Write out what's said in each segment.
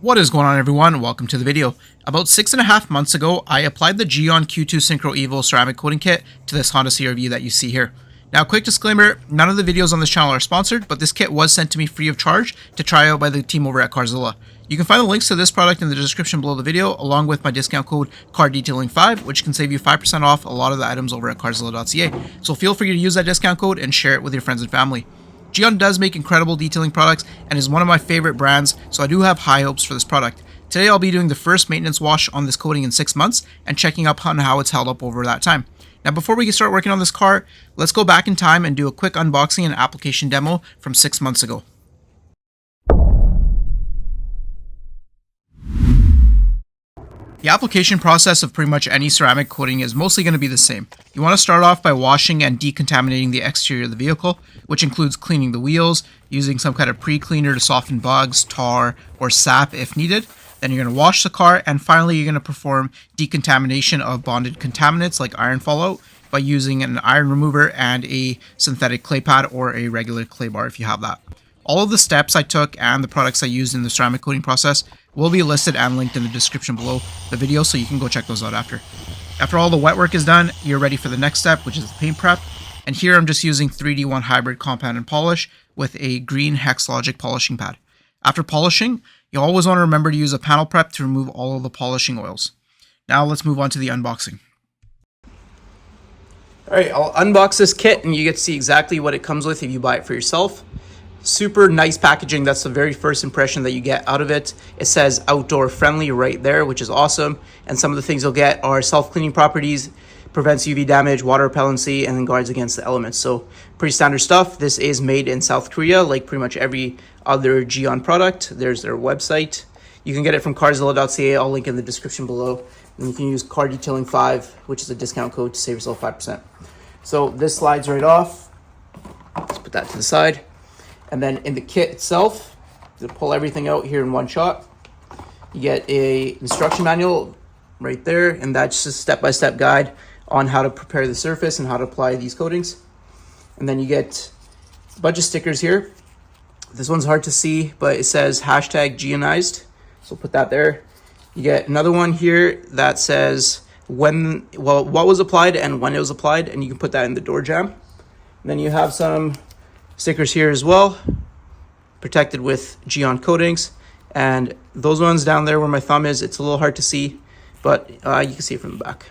What is going on, everyone? Welcome to the video. About 6.5 months ago, I applied the Gyeon Q2 Syncro EVO ceramic coating kit to this Honda CR-V that you see here. Now, quick disclaimer, none of the videos on this channel are sponsored, but this kit was sent to me free of charge to try out by the team over at Carzilla. You can find the links to this product in the description below the video, along with my discount code CARDETAILING5, which can save you 5% off a lot of the items over at carzilla.ca. So feel free to use that discount code and share it with your friends and family. Gyeon does make incredible detailing products and is one of my favorite brands, so I do have high hopes for this product. Today I'll be doing the first maintenance wash on this coating in 6 months and checking up on how it's held up over that time. Now, before we start working on this car, let's go back in time and do a quick unboxing and application demo from 6 months ago. The application process of pretty much any ceramic coating is mostly going to be the same. You want to start off by washing and decontaminating the exterior of the vehicle, which includes cleaning the wheels, using some kind of pre-cleaner to soften bugs, tar, or sap if needed. Then you're going to wash the car, and finally you're going to perform decontamination of bonded contaminants like iron fallout by using an iron remover and a synthetic clay pad or a regular clay bar if you have that. All of the steps I took and the products I used in the ceramic coating process will be listed and linked in the description below the video, so you can go check those out after. After all the wet work is done, you're ready for the next step, which is the paint prep. And here I'm just using 3D1 hybrid compound and polish with a green Hex Logic polishing pad. After polishing, you always want to remember to use a panel prep to remove all of the polishing oils. Now let's move on to the unboxing. Alright, I'll unbox this kit and you get to see exactly what it comes with if you buy it for yourself. Super nice packaging. That's the very first impression that you get out of it. It says outdoor friendly right there, which is awesome. And some of the things you'll get are self-cleaning properties, prevents UV damage, water repellency, and then guards against the elements. So pretty standard stuff. This is made in South Korea, like pretty much every other Gyeon product. There's their website. You can get it from carzilla.ca. I'll link in the description below. And you can use CARDETAILING5, which is a discount code to save yourself 5%. So this slides right off. Let's put that to the side. And then in the kit itself, to pull everything out here in one shot, you get a instruction manual right there, and that's just a step-by-step guide on how to prepare the surface and how to apply these coatings. And then you get a bunch of stickers here. This one's hard to see, but it says hashtag Gyeonized, so put that there. You get another one here that says what was applied and when it was applied, and you can put that in the door jamb. And then you have some stickers here as well, protected with Gyeon coatings, and those ones down there where my thumb is, it's a little hard to see, but you can see it from the back.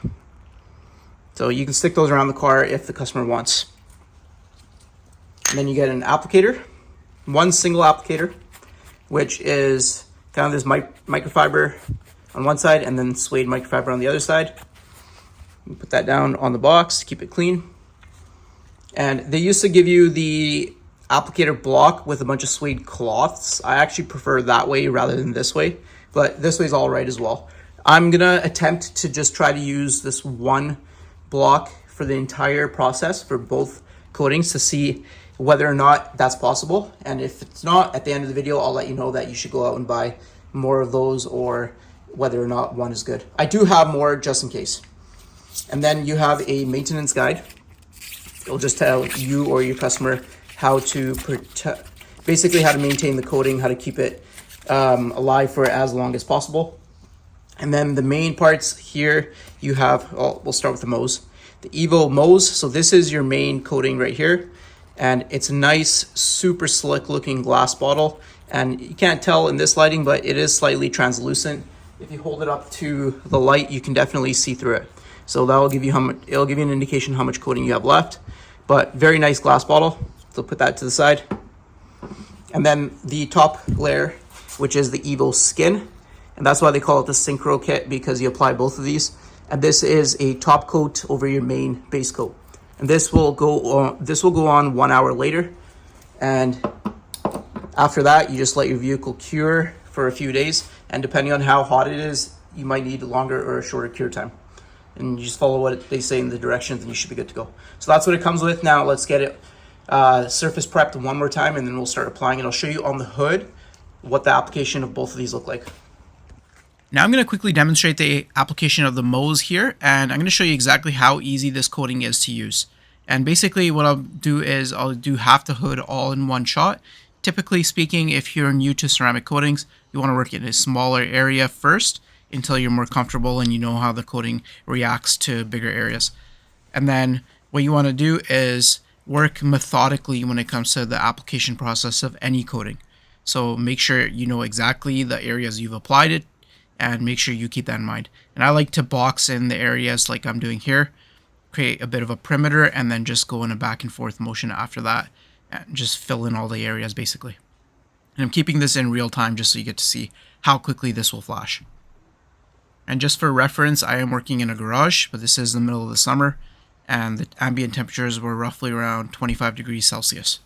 So you can stick those around the car if the customer wants. And then you get an applicator, one single applicator, which is kind of this microfiber on one side and then suede microfiber on the other side. You put that down on the box to keep it clean. And they used to give you the applicator block with a bunch of suede cloths. I actually prefer that way rather than this way, but this way is all right as well. I'm gonna attempt to just try to use this one block for the entire process for both coatings to see whether or not that's possible. And if it's not, at the end of the video, I'll let you know that you should go out and buy more of those, or whether or not one is good. I do have more just in case. And then you have a maintenance guide. It'll just tell you or your customer how to basically how to maintain the coating, how to keep it alive for as long as possible. And then the main parts here, you have, we'll start with the MOHS. The EVO MOHS, so this is your main coating right here. And it's a nice, super slick looking glass bottle. And you can't tell in this lighting, but it is slightly translucent. If you hold it up to the light, you can definitely see through it. So that will give you it'll give you an indication how much coating you have left. But very nice glass bottle. So put that to the side. And then the top layer, which is the EVO skin. And that's why they call it the Syncro Kit, because you apply both of these. And this is a top coat over your main base coat. And this will go on 1 hour later. And after that, you just let your vehicle cure for a few days. And depending on how hot it is, you might need a longer or a shorter cure time. And you just follow what they say in the directions and you should be good to go. So that's what it comes with. Now let's get it surface prepped one more time, and then we'll start applying it. I'll show you on the hood what the application of both of these look like. Now I'm going to quickly demonstrate the application of the MOHS here, and I'm going to show you exactly how easy this coating is to use. And basically what I'll do is I'll do half the hood all in one shot Typically speaking, if you're new to ceramic coatings, you want to work in a smaller area first until you're more comfortable and you know how the coating reacts to bigger areas. And then what you want to do is work methodically when it comes to the application process of any coating. So make sure you know exactly the areas you've applied it and make sure you keep that in mind. And I like to box in the areas like I'm doing here, create a bit of a perimeter, and then just go in a back and forth motion after that and just fill in all the areas basically. And I'm keeping this in real time just so you get to see how quickly this will flash. And just for reference, I am working in a garage, but this is the middle of the summer, and the ambient temperatures were roughly around 25 degrees Celsius.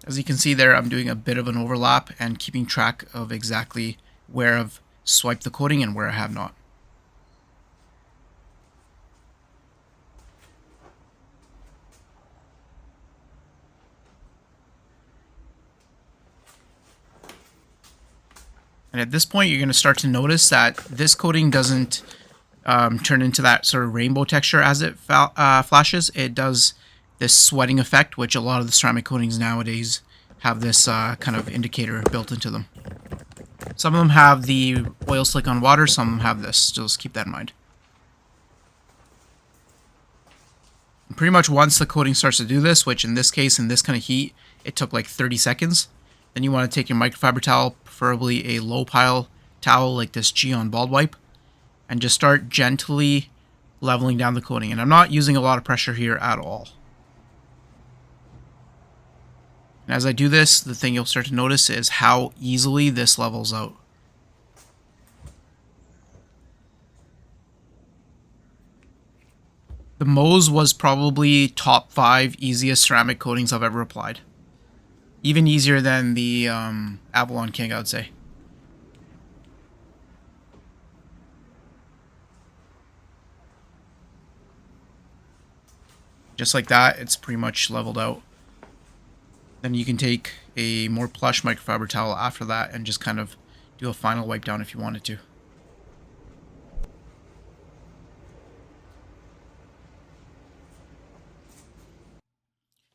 As you can see there, I'm doing a bit of an overlap and keeping track of exactly where I've swiped the coating and where I have not. And at this point, you're going to start to notice that this coating doesn't turn into that sort of rainbow texture as it flashes. It does this sweating effect, which a lot of the ceramic coatings nowadays have this kind of indicator built into them. Some of them have the oil slick on water, some of them have this. Just keep that in mind. And pretty much once the coating starts to do this, which in this case, in this kind of heat, it took like 30 seconds, then you want to take your microfiber towel, preferably a low pile towel like this Gyeon Bald Wipe, and just start gently leveling down the coating. And I'm not using a lot of pressure here at all. And as I do this, the thing you'll start to notice is how easily this levels out. The MOHS was probably top 5 easiest ceramic coatings I've ever applied. Even easier than the Avalon King, I would say. Just like that, it's pretty much leveled out. Then you can take a more plush microfiber towel after that and just kind of do a final wipe down if you wanted to.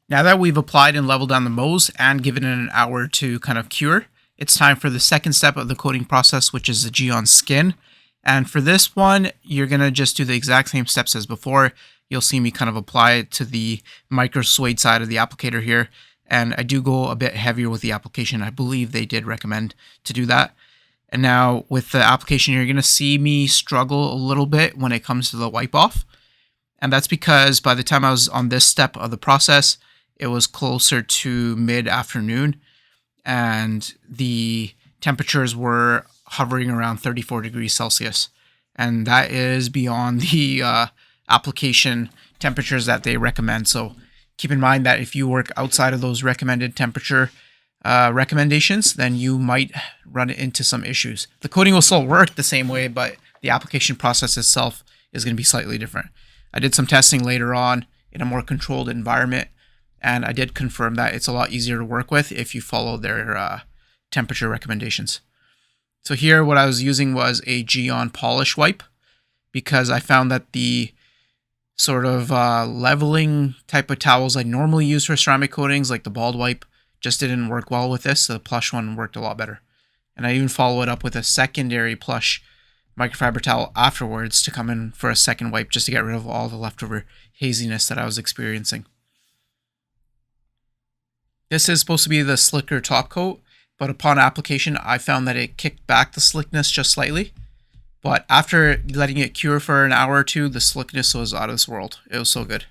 Now that we've applied and leveled down the MOHS and given it an hour to kind of cure, it's time for the second step of the coating process, which is the Gyeon skin. And for this one, you're going to just do the exact same steps as before. You'll see me kind of apply it to the micro suede side of the applicator here. And I do go a bit heavier with the application. I believe they did recommend to do that. And now with the application, you're going to see me struggle a little bit when it comes to the wipe off. And that's because by the time I was on this step of the process, it was closer to mid-afternoon and the temperatures were hovering around 34 degrees Celsius. And that is beyond the application temperatures that they recommend. So keep in mind that if you work outside of those recommended temperature recommendations, then you might run into some issues. The coating will still work the same way, but the application process itself is going to be slightly different. I did some testing later on in a more controlled environment, and I did confirm that it's a lot easier to work with if you follow their temperature recommendations. So here what I was using was a Gyeon polish wipe because I found that the sort of leveling type of towels I normally use for ceramic coatings, like the Bald Wipe, just didn't work well with this. So the plush one worked a lot better. And I even follow it up with a secondary plush microfiber towel afterwards to come in for a second wipe just to get rid of all the leftover haziness that I was experiencing. This is supposed to be the slicker top coat, but upon application, I found that it kicked back the slickness just slightly. But after letting it cure for an hour or two, the slickness was out of this world. It was so good.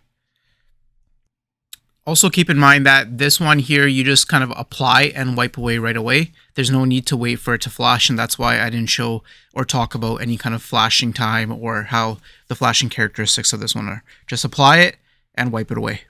Also keep in mind that this one here, you just kind of apply and wipe away right away. There's no need to wait for it to flash, and that's why I didn't show or talk about any kind of flashing time or how the flashing characteristics of this one are. Just apply it and wipe it away.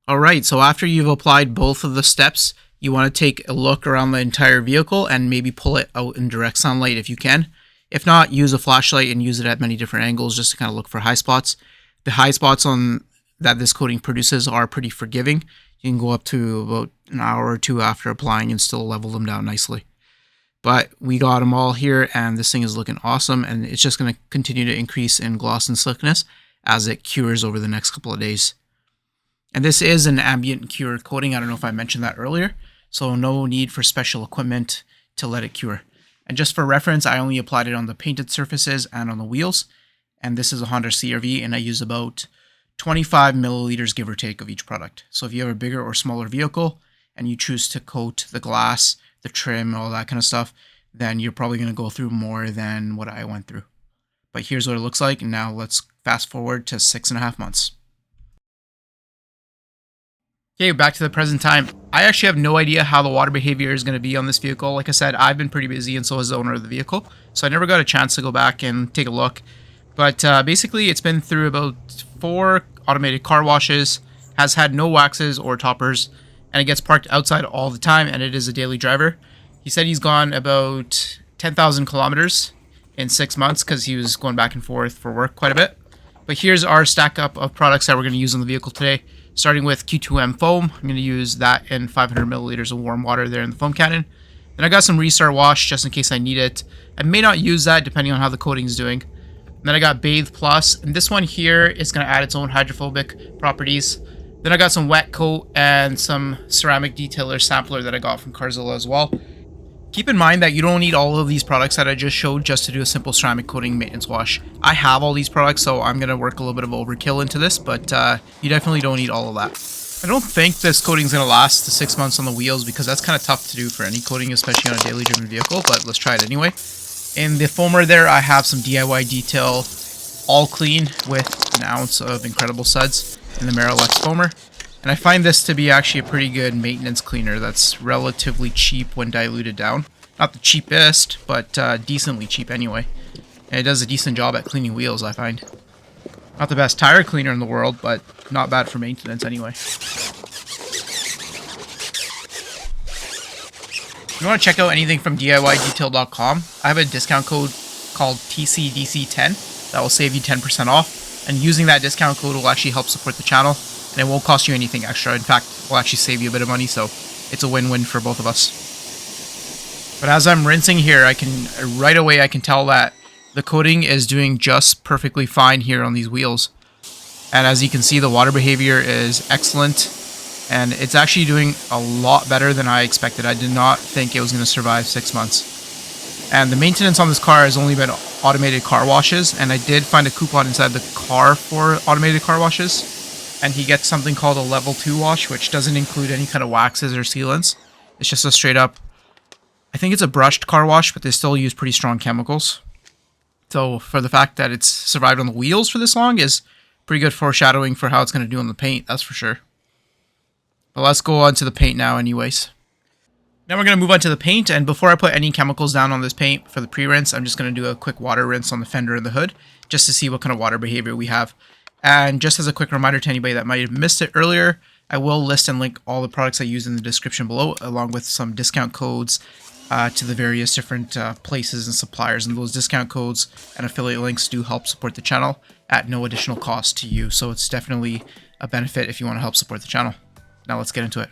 Alright, so after you've applied both of the steps, you want to take a look around the entire vehicle and maybe pull it out in direct sunlight if you can. If not, use a flashlight and use it at many different angles just to kind of look for high spots. The high spots on that this coating produces are pretty forgiving. You can go up to about an hour or two after applying and still level them down nicely. But we got them all here, and this thing is looking awesome, and it's just going to continue to increase in gloss and slickness as it cures over the next couple of days. And this is an ambient cure coating. I don't know if I mentioned that earlier, so no need for special equipment to let it cure. And just for reference, I only applied it on the painted surfaces and on the wheels. And this is a Honda CR-V, and I use about 25 milliliters, give or take, of each product. So if you have a bigger or smaller vehicle and you choose to coat the glass, the trim, all that kind of stuff, then you're probably going to go through more than what I went through. But here's what it looks like. And now let's fast forward to 6.5 months. Okay, back to the present time. I actually have no idea how the water behavior is going to be on this vehicle. Like I said, I've been pretty busy, and so has the owner of the vehicle. So I never got a chance to go back and take a look. But basically, it's been through about 4 automated car washes, has had no waxes or toppers, and it gets parked outside all the time, and it is a daily driver. He said he's gone about 10,000 kilometers in 6 months because he was going back and forth for work quite a bit. But here's our stack up of products that we're going to use on the vehicle today. Starting with Q2 Foam. I'm going to use that in 500 milliliters of warm water there in the foam cannon. Then I got some Restart Wash just in case I need it. I may not use that depending on how the coating is doing. And then I got Bathe Plus, and this one here is going to add its own hydrophobic properties. Then I got some Wet Coat and some ceramic detailer sampler that I got from Carzilla as well. Keep in mind that you don't need all of these products that I just showed just to do a simple ceramic coating maintenance wash. I have all these products, so I'm going to work a little bit of overkill into this, but you definitely don't need all of that. I don't think this coating is going to last the 6 months on the wheels because that's kind of tough to do for any coating, especially on a daily driven vehicle, but let's try it anyway. In the foamer there, I have some DIY detail all clean with an ounce of Incredible Suds in the Marilex foamer. And I find this to be actually a pretty good maintenance cleaner that's relatively cheap when diluted down. Not the cheapest, but decently cheap anyway. And it does a decent job at cleaning wheels, I find. Not the best tire cleaner in the world, but not bad for maintenance anyway. If you want to check out anything from DIYdetail.com, I have a discount code called TCDC10 that will save you 10% off. And using that discount code will actually help support the channel. And it won't cost you anything extra. In fact, it will actually save you a bit of money, so it's a win-win for both of us. But as I'm rinsing here, right away I can tell that the coating is doing just perfectly fine here on these wheels. And as you can see, the water behavior is excellent, and it's actually doing a lot better than I expected. I did not think it was going to survive 6 months. And the maintenance on this car has only been automated car washes, and I did find a coupon inside the car for automated car washes. And he gets something called a level 2 wash, which doesn't include any kind of waxes or sealants. It's just a straight up, I think it's a brushed car wash, but they still use pretty strong chemicals. So for the fact that it's survived on the wheels for this long is pretty good foreshadowing for how it's going to do on the paint, that's for sure. But let's go on to the paint now anyways. Now we're going to move on to the paint, and before I put any chemicals down on this paint for the pre-rinse, I'm just going to do a quick water rinse on the fender and the hood, just to see what kind of water behavior we have. And just as a quick reminder to anybody that might have missed it earlier, I will list and link all the products I use in the description below, along with some discount codes to the various different places and suppliers. And those discount codes and affiliate links do help support the channel at no additional cost to you. So it's definitely a benefit if you want to help support the channel. Now let's get into it.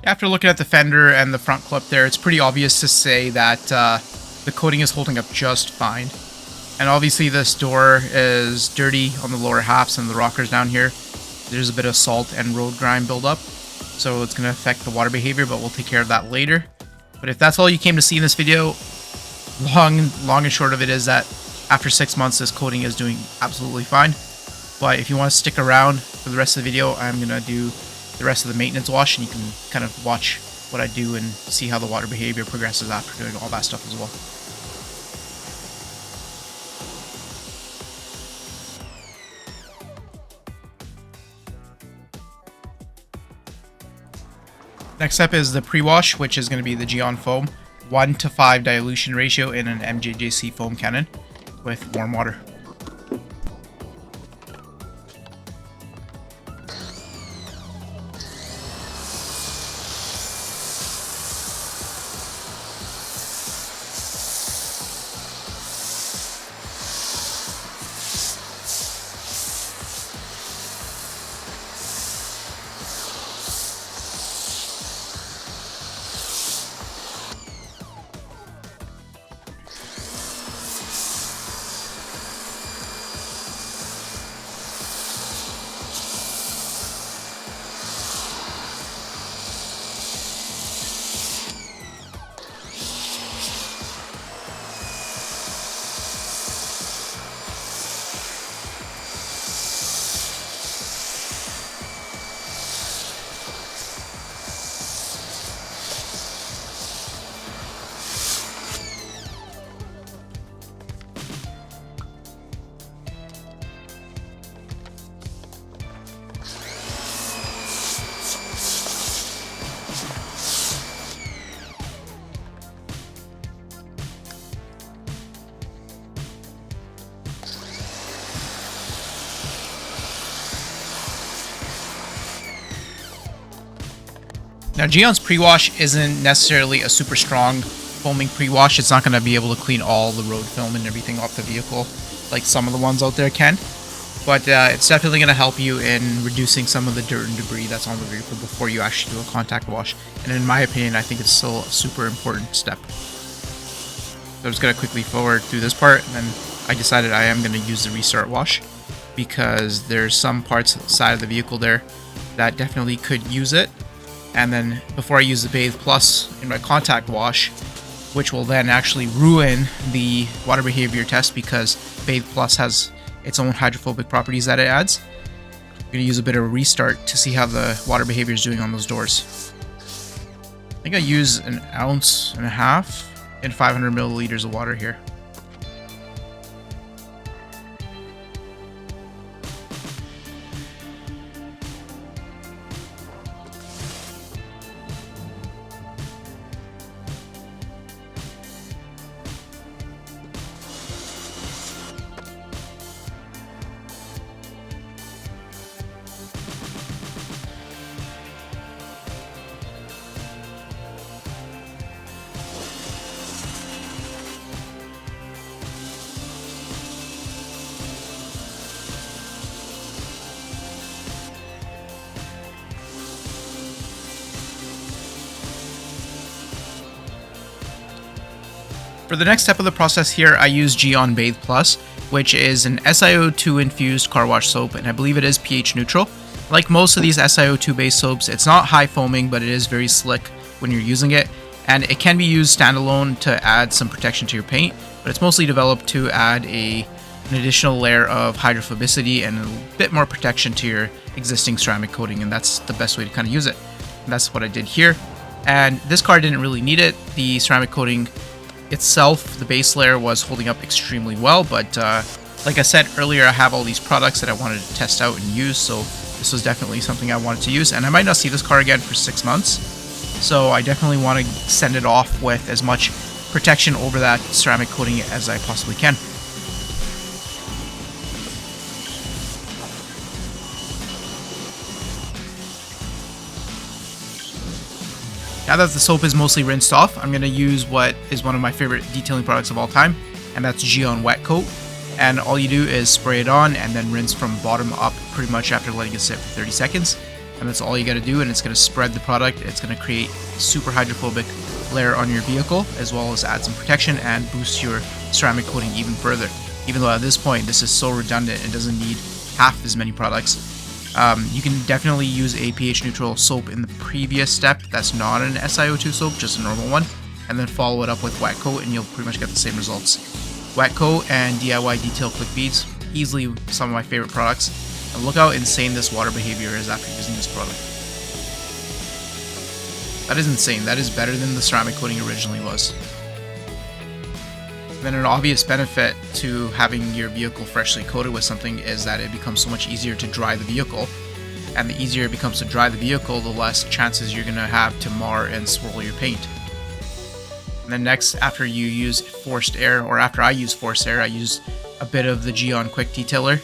After looking at the fender and the front clip there, it's pretty obvious to say that the coating is holding up just fine. And obviously this door is dirty on the lower halves and the rockers down here. There's a bit of salt and road grime buildup, so it's going to affect the water behavior, but we'll take care of that later. But if that's all you came to see in this video, long and short of it is that after 6 months, this coating is doing absolutely fine. But if you want to stick around for the rest of the video, I'm going to do the rest of the maintenance wash, and you can kind of watch what I do and see how the water behavior progresses after doing all that stuff as well. Next up is the pre-wash, which is going to be the Gyeon Foam, 1:5 dilution ratio in an MJJC foam cannon with warm water. Now, Gyeon's pre-wash isn't necessarily a super strong foaming pre-wash. It's not going to be able to clean all the road film and everything off the vehicle like some of the ones out there can. But it's definitely going to help you in reducing some of the dirt and debris that's on the vehicle before you actually do a contact wash. And in my opinion, I think it's still a super important step. So I'm just going to quickly forward through this part, and then I decided I am going to use the restart wash because there's some parts outside of the vehicle there that definitely could use it. And then before I use the Bathe Plus in my contact wash, which will then actually ruin the water behavior test because Bathe Plus has its own hydrophobic properties that it adds. I'm going to use a bit of a restart to see how the water behavior is doing on those doors. I think I use 1.5 ounces in 500 milliliters of water here. For the next step of the process here, I use Gyeon Bathe Plus, which is an SiO2 infused car wash soap, and I believe it is pH neutral. Like most of these SiO2 based soaps, it's not high foaming, but it is very slick when you're using it, and it can be used standalone to add some protection to your paint, but it's mostly developed to add an additional layer of hydrophobicity and a bit more protection to your existing ceramic coating, and that's the best way to kind of use it. And that's what I did here. And this car didn't really need it. The ceramic coating itself, the base layer, was holding up extremely well, but like I said earlier, I have all these products that I wanted to test out and use, so this was definitely something I wanted to use, and I might not see this car again for 6 months, so I definitely want to send it off with as much protection over that ceramic coating as I possibly can. Now that the soap is mostly rinsed off, I'm going to use what is one of my favorite detailing products of all time, and that's Gyeon Wet Coat. And all you do is spray it on and then rinse from bottom up pretty much after letting it sit for 30 seconds. And that's all you got to do, and it's going to spread the product. It's going to create a super hydrophobic layer on your vehicle, as well as add some protection and boost your ceramic coating even further. Even though at this point this is so redundant, it doesn't need half as many products. You can definitely use a pH neutral soap in the previous step that's not an SiO2 soap, just a normal one, and then follow it up with Wet Coat and you'll pretty much get the same results. Wet Coat and DIY Detail Click Beads, easily some of my favorite products, and look how insane this water behavior is after using this product. That is insane. That is better than the ceramic coating originally was. Then an obvious benefit to having your vehicle freshly coated with something is that it becomes so much easier to dry the vehicle. and the easier it becomes to dry the vehicle, the less chances you're going to have to mar and swirl your paint. And then next, after you use forced air, or after I use forced air, I use a bit of the Gyeon Quick Detailer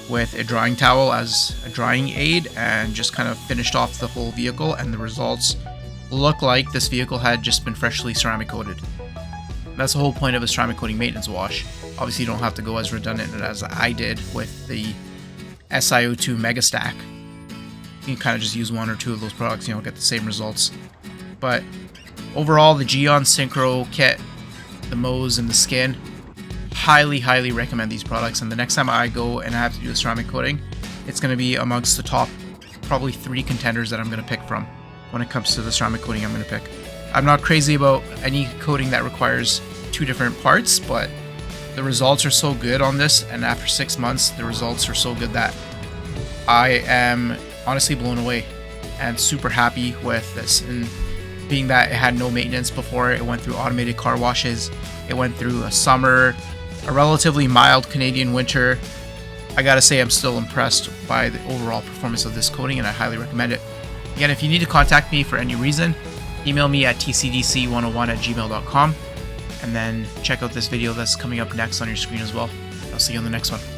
with a drying towel as a drying aid, and just kind of finished off the whole vehicle, and the results look like this vehicle had just been freshly ceramic coated. That's the whole point of a ceramic coating maintenance wash. Obviously you don't have to go as redundant as I did with the SiO2 Mega Stack. You can kind of just use one or two of those products, get the same results. But overall, the Gyeon Syncro Kit, the MOHS, and the skin, highly recommend these products. And the next time I go and I have to do a ceramic coating, it's going to be amongst the top probably 3 contenders that I'm going to pick from when it comes to the ceramic coating I'm going to pick. I'm not crazy about any coating that requires 2 different parts, but the results are so good on this, and after 6 months the results are so good that I am honestly blown away and super happy with this. And being that it had no maintenance before, it went through automated car washes, it went through a summer, a relatively mild Canadian winter, I gotta say I'm still impressed by the overall performance of this coating, and I highly recommend it. Again, if you need to contact me for any reason, email me at tcdc101@gmail.com, and then check out this video that's coming up next on your screen as well. I'll see you on the next one.